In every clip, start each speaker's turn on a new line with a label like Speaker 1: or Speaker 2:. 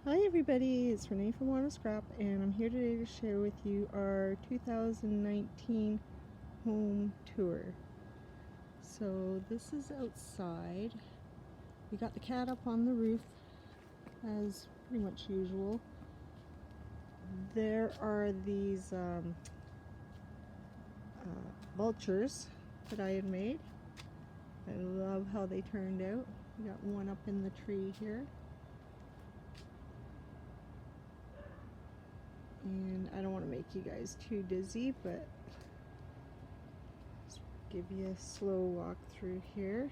Speaker 1: Hi everybody, it's Renee from Wanna Scrap, and I'm here today to share with you our 2019 home tour. So this is outside. We got the cat up on the roof as pretty much usual. There are these vultures that I had made. I love how they turned out. We got one up in the tree here. And I don't want to make you guys too dizzy, but just give you a slow walk through here.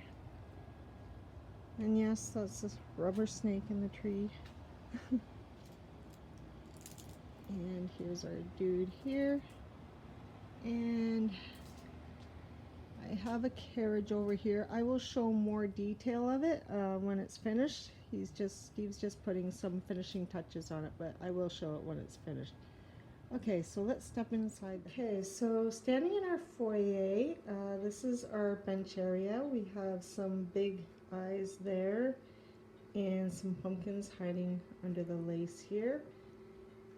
Speaker 1: And yes, that's a rubber snake in the tree. And here's our dude here. And I have a carriage over here. I will show more detail of it when it's finished. Steve's just putting some finishing touches on it, but I will show it when it's finished. Okay, so let's step inside. Okay, so standing in our foyer, this is our bench area. We have some big eyes there and some pumpkins hiding under the lace here.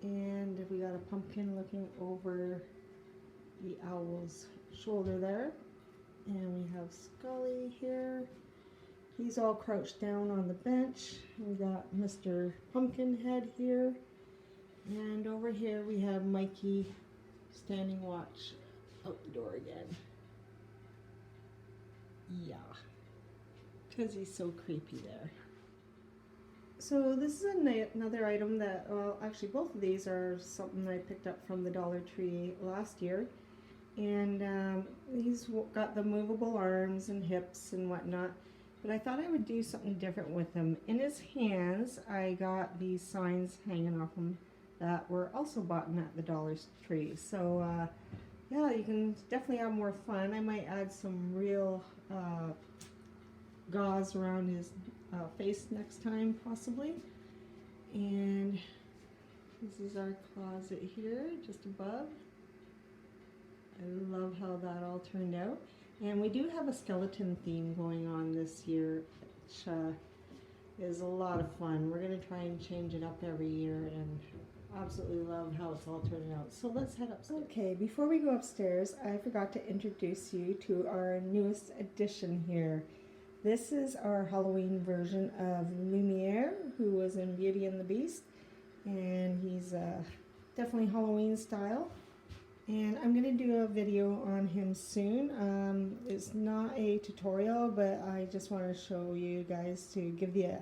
Speaker 1: And we got a pumpkin looking over the owl's shoulder there. And we have Scully here. He's all crouched down on the bench. We got Mr. Pumpkinhead here. And over here we have Mikey standing watch out the door again. Yeah, because he's so creepy there. So this is another item that, well, actually both of these are something I picked up from the Dollar Tree last year. And he's got the movable arms and hips and whatnot. But I thought I would do something different with him. In his hands, I got these signs hanging off him that were also bought at the Dollar Tree. So yeah, you can definitely have more fun. I might add some real gauze around his face next time, possibly. And this is our closet here, just above. I love how that all turned out. And we do have a skeleton theme going on this year, which is a lot of fun. We're going to try and change it up every year, and absolutely love how it's all turning out. So let's head upstairs. Okay, before we go upstairs, I forgot to introduce you to our newest addition here. This is our Halloween version of Lumiere, who was in Beauty and the Beast, and he's definitely Halloween style. And I'm going to do a video on him soon. It's not a tutorial, but I just want to show you guys to give you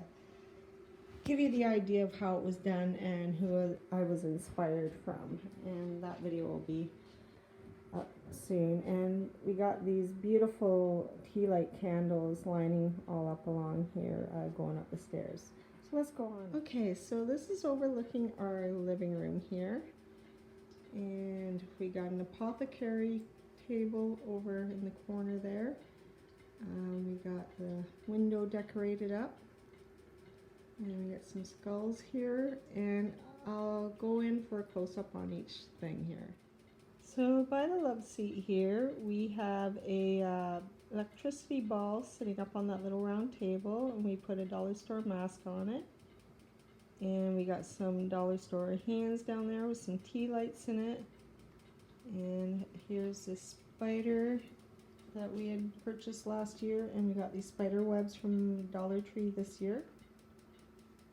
Speaker 1: the idea of how it was done and who I was inspired from. And that video will be up soon. And we got these beautiful tea light candles lining all up along here, going up the stairs. So let's go on. Okay, so this is overlooking our living room here. And we got an apothecary table over in the corner there. We got the window decorated up. And we got some skulls here. And I'll go in for a close-up on each thing here. So by the love seat here, we have a electricity ball sitting up on that little round table. And we put a dollar store mask on it. And we got some dollar store hands down there with some tea lights in it. And here's this spider that we had purchased last year. And we got these spider webs from Dollar Tree this year.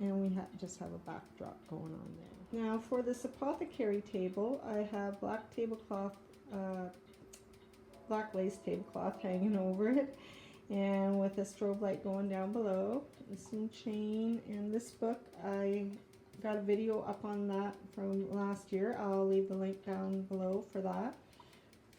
Speaker 1: And we just have a backdrop going on there. Now for this apothecary table, I have black tablecloth, black lace tablecloth hanging over it. And with a strobe light going down below, and some chain, and this book, I got a video up on that from last year. I'll leave the link down below for that.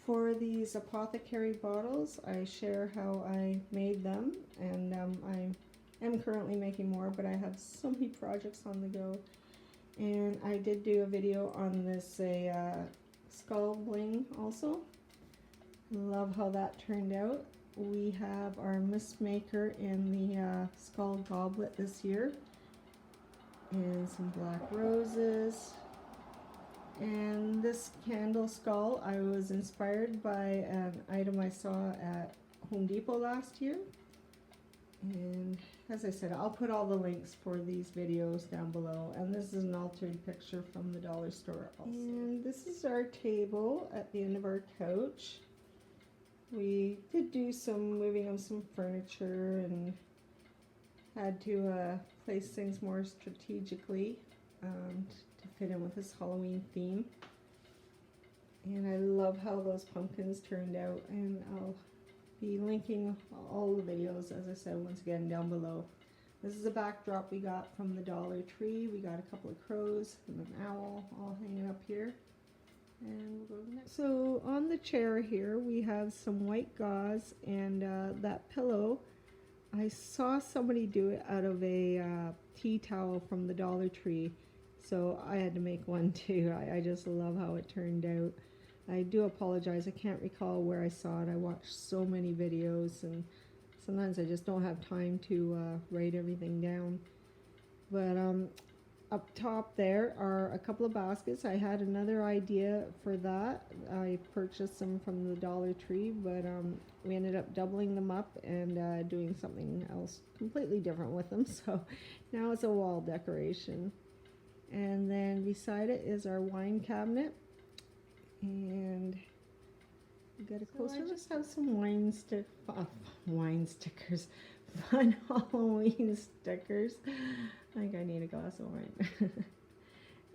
Speaker 1: For these apothecary bottles, I share how I made them, and I am currently making more, but I have so many projects on the go. And I did do a video on this skull bling also. Love how that turned out. We have our mist maker in the skull goblet this year, and some black roses. And this candle skull, I was inspired by an item I saw at Home Depot last year. And as I said, I'll put all the links for these videos down below. And this is an altered picture from the dollar store also. And this is our table at the end of our couch. We did do some moving of some furniture and had to place things more strategically to fit in with this Halloween theme. And I love how those pumpkins turned out, and I'll be linking all the videos, as I said, once again down below. This is a backdrop we got from the Dollar Tree. We got a couple of crows and an owl all hanging up here. And we'll go to the next. So on the chair here we have some white gauze, and that pillow, I saw somebody do it out of a tea towel from the Dollar Tree, so I had to make one too. I just love how it turned out. I do apologize, I can't recall where I saw it. I watched so many videos, and sometimes I just don't have time to write everything down. But up top there are a couple of baskets. I had another idea for that. I purchased them from the Dollar Tree, but we ended up doubling them up and doing something else completely different with them. So now it's a wall decoration. And then beside it is our wine cabinet. And we got a closer look. I just have some wine stickers, fun Halloween stickers. I think I need a glass of wine.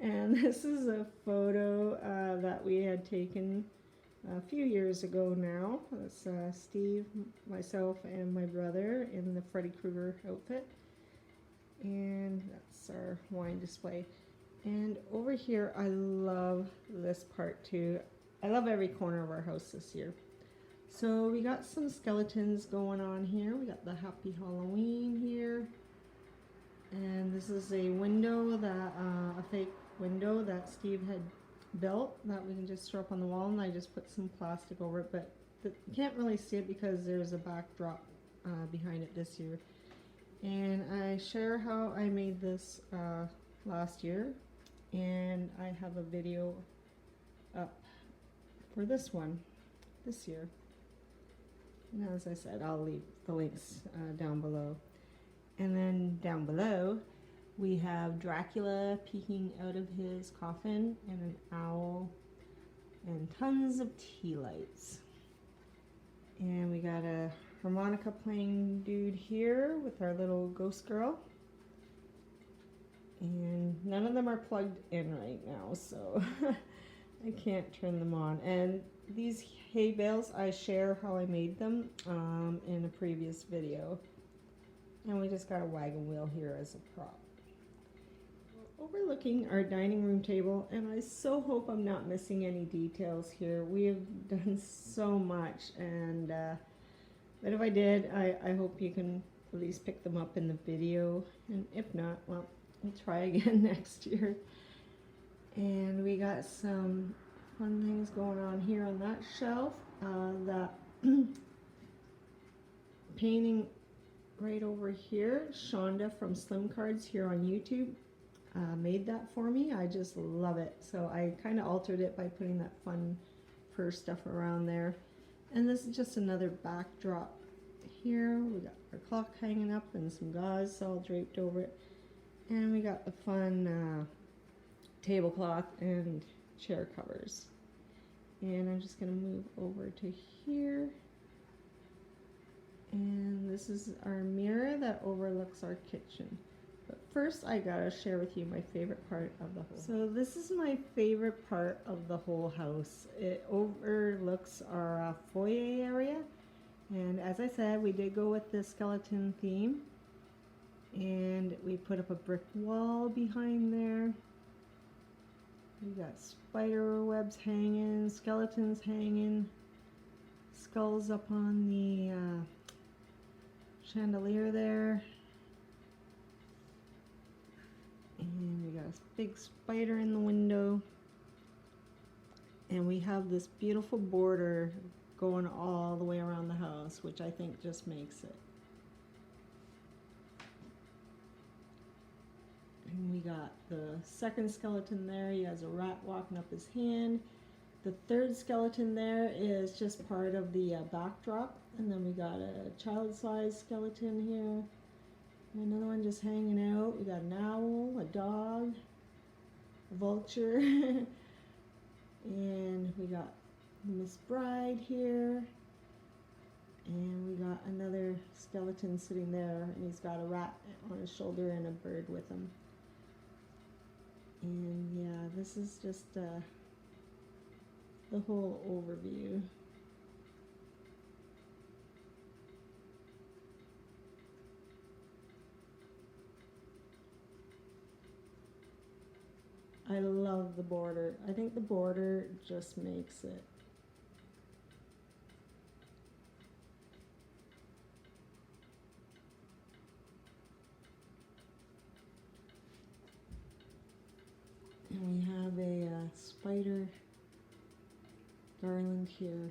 Speaker 1: And this is a photo that we had taken a few years ago now. It's Steve, myself, and my brother in the Freddy Krueger outfit. And that's our wine display. And over here, I love this part too. I love every corner of our house this year. So we got some skeletons going on here. We got the Happy Halloween here. And this is a window that, a fake window that Steve had built that we can just throw up on the wall, and I just put some plastic over it, but you can't really see it because there's a backdrop behind it this year. And I share how I made this last year, and I have a video up for this one this year. And as I said, I'll leave the links down below. And then down below we have Dracula peeking out of his coffin, and an owl, and tons of tea lights. And we got a harmonica playing dude here with our little ghost girl. And none of them are plugged in right now, so I can't turn them on. And these hay bales, I share how I made them in a previous video. And we just got a wagon wheel here as a prop. Overlooking our dining room table, and I so hope I'm not missing any details here. We have done so much, and but if I did, I hope you can at least pick them up in the video. And if not, well, we'll try again next year. And we got some fun things going on here on that shelf. That painting right over here, Shonda from Slim Cards here on YouTube made that for me. I just love it. So I kind of altered it by putting that fun fur stuff around there. And this is just another backdrop here. We got our clock hanging up and some gauze all draped over it. And we got the fun tablecloth and chair covers. And I'm just going to move over to here. And this is our mirror that overlooks our kitchen. But first I gotta share with you my favorite part of the whole. So this is my favorite part of the whole house. It overlooks our foyer area. And as I said, we did go with the skeleton theme. And we put up a brick wall behind there. We got spider webs hanging, skeletons hanging, skulls up on the chandelier there. And we got a big spider in the window. And we have this beautiful border going all the way around the house, which I think just makes it. And we got the second skeleton there. He has a rat walking up his hand. The third skeleton there is just part of the backdrop. And then we got a child-sized skeleton here. Another one just hanging out. We got an owl, a dog, a vulture. And we got Miss Bride here. And we got another skeleton sitting there. And he's got a rat on his shoulder and a bird with him. And yeah, this is just the whole overview. I love the border. I think the border just makes it. And we have a spider garland here.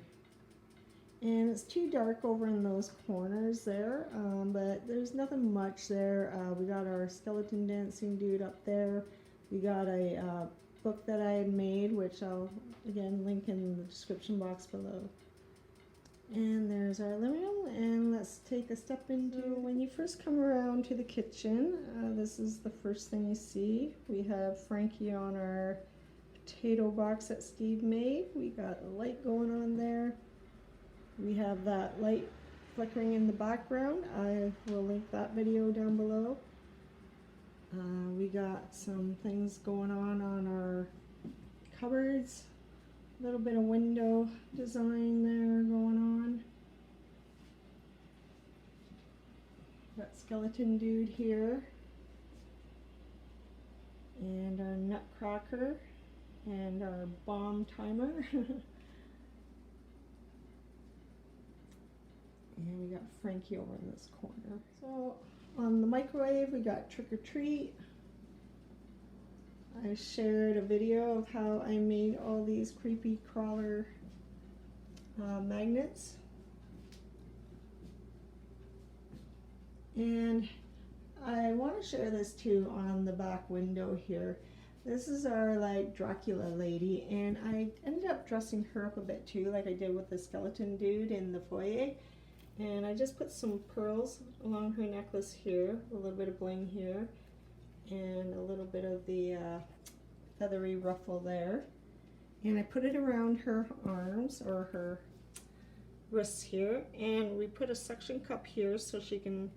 Speaker 1: And it's too dark over in those corners there, but there's nothing much there. We got our skeleton dancing dude up there. We got a book that I had made, which I'll again link in the description box below. And there's our living room, and let's take a step into when you first come around to the kitchen. This is the first thing you see. We have Frankie on our potato box that Steve made. We got a light going on there. We have that light flickering in the background. I will link that video down below. We got some things going on our cupboards. A little bit of window design there going on. Got skeleton dude here. And our nutcracker. And our bomb timer. And we got Frankie over in this corner. So on the microwave we got Trick or Treat. I shared a video of how I made all these creepy crawler magnets. And I want to share this too on the back window here. This is our like Dracula lady, and I ended up dressing her up a bit too, like I did with the skeleton dude in the foyer. And I just put some pearls along her necklace here, a little bit of bling here, and a little bit of the feathery ruffle there. And I put it around her arms or her wrists here, and we put a suction cup here so she can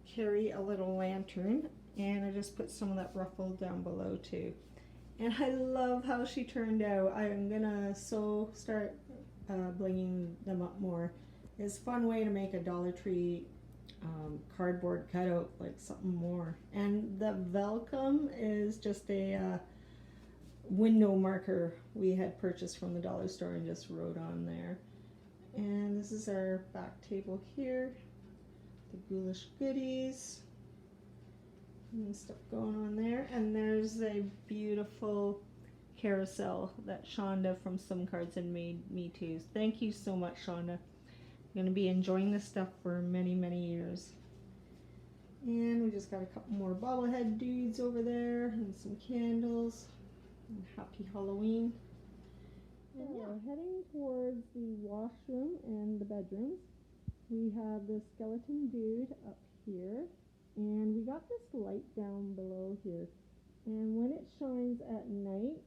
Speaker 1: carry a little lantern. And I just put some of that ruffle down below too. And I love how she turned out. I'm gonna start blinging them up more. It's a fun way to make a Dollar Tree cardboard cutout, like something more. And the Velcrum is just a window marker we had purchased from the dollar store and just wrote on there. And this is our back table here. The ghoulish goodies. And stuff going on there. And there's a beautiful carousel that Shonda from Some Cards had made me too. Thank you so much, Shonda. I'm going to be enjoying this stuff for many, many years. And we just got a couple more bobblehead dudes over there and some candles. And happy Halloween. And yeah, we're heading towards the washroom and the bedrooms. We have the skeleton dude up here. And we got this light down below here. And when it shines at night,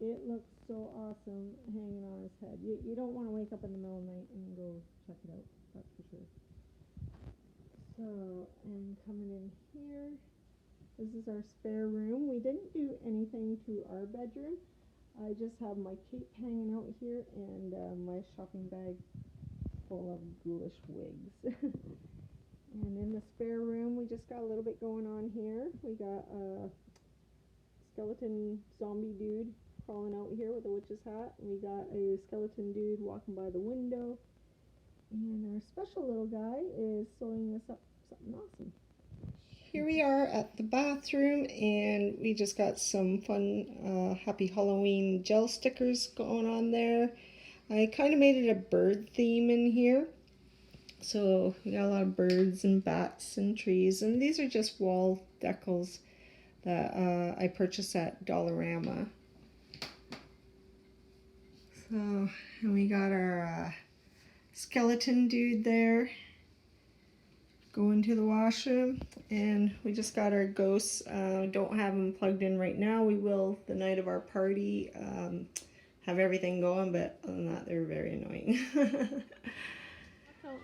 Speaker 1: it looks so awesome hanging on his head. You don't want to wake up in the middle of the night and go check it out, that's for sure. So, and coming in here, this is our spare room. We didn't do anything to our bedroom. I just have my cape hanging out here and my shopping bag full of ghoulish wigs. And in the spare room, we just got a little bit going on here. We got a skeleton zombie dude crawling out here with a witch's hat. We got a skeleton dude walking by the window. And our special little guy is sewing us up something awesome. Here we are at the bathroom, and we just got some fun Happy Halloween gel stickers going on there. I kind of made it a bird theme in here. So we got a lot of birds and bats and trees, and these are just wall decals that I purchased at Dollarama. So, and we got our skeleton dude there going to the washroom, and we just got our ghosts. Don't have them plugged in right now. We will the night of our party. Have everything going, but other than that, they're very annoying.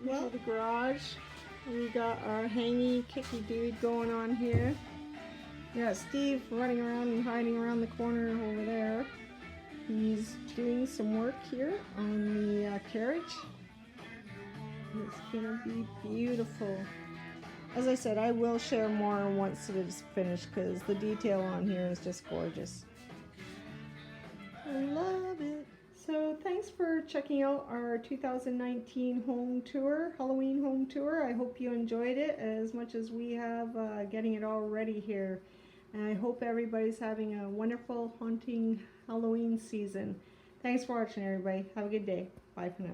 Speaker 1: Well, the garage. We got our hangy kicky dude going on here. We got Steve running around and hiding around the corner over there. He's doing some work here on the carriage. It's gonna be beautiful. As I said, I will share more once it is finished because the detail on here is just gorgeous. I love it. So thanks for checking out our 2019 home tour, Halloween home tour. I hope you enjoyed it as much as we have getting it all ready here. And I hope everybody's having a wonderful haunting Halloween season. Thanks for watching, everybody. Have a good day. Bye for now.